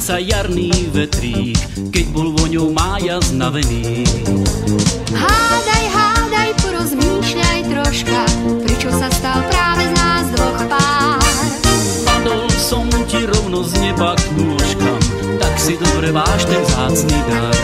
sa jarný vetrík, keď bol voňou mája znavený. Hádaj, hádaj, porozmýšľaj troška, prečo sa stal práve z nás dvoch pár. Padol som ti rovno z neba k nôžkam, tak si dobre váž ten vzácny dar.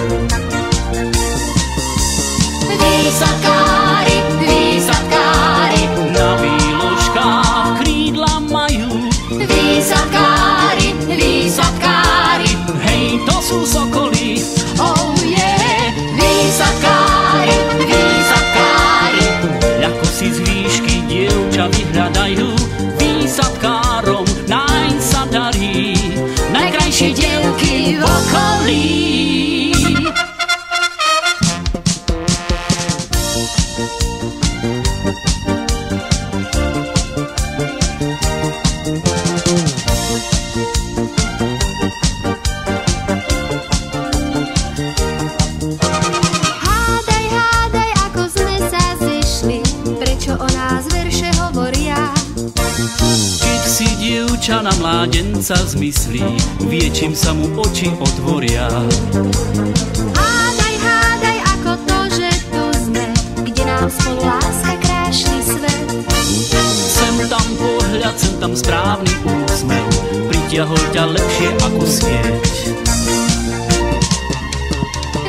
Výsadkári, výsadkári, Na výložkách krídla majú. výsadkári, výsadkári, Hej, to sú sokoly. oh yeah. Výsadkári, výsadkári, Ako si z výšky dievča vyhľadajú, výsadkárom nájsť sa darí. Najkrajšie dievky v okolí. hádaj, hádaj, ako sme sa zišli, prečo o nás verše hovoria. Keď si dievča na mládenca zmyslí, vie, čím sa mu oči otvoria. Hádaj, hádaj, ako to, že tu sme, kde nám spolu láska krášli svet. Sem tam pohľad, sem tam správny úsmev, pritiahol ťa lepšie ako sieť.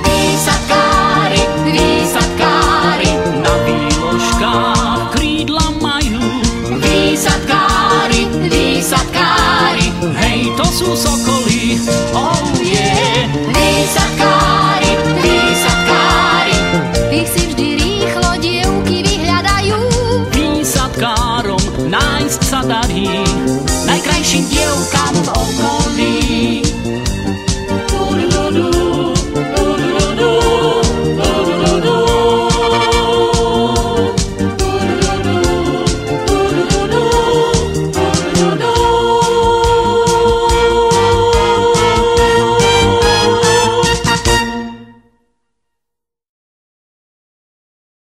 Výsadkári, výsadkári, Na výložkách krídla majú. výsadkári, výsadkári, Hej, to sú sokoly. Oh yeah. výsadkári, výsadkári, ich si vždy rýchlo dievky vyhľadajú. Výsadkárom nájsť sa darí, najkrajším dievkám v okolí.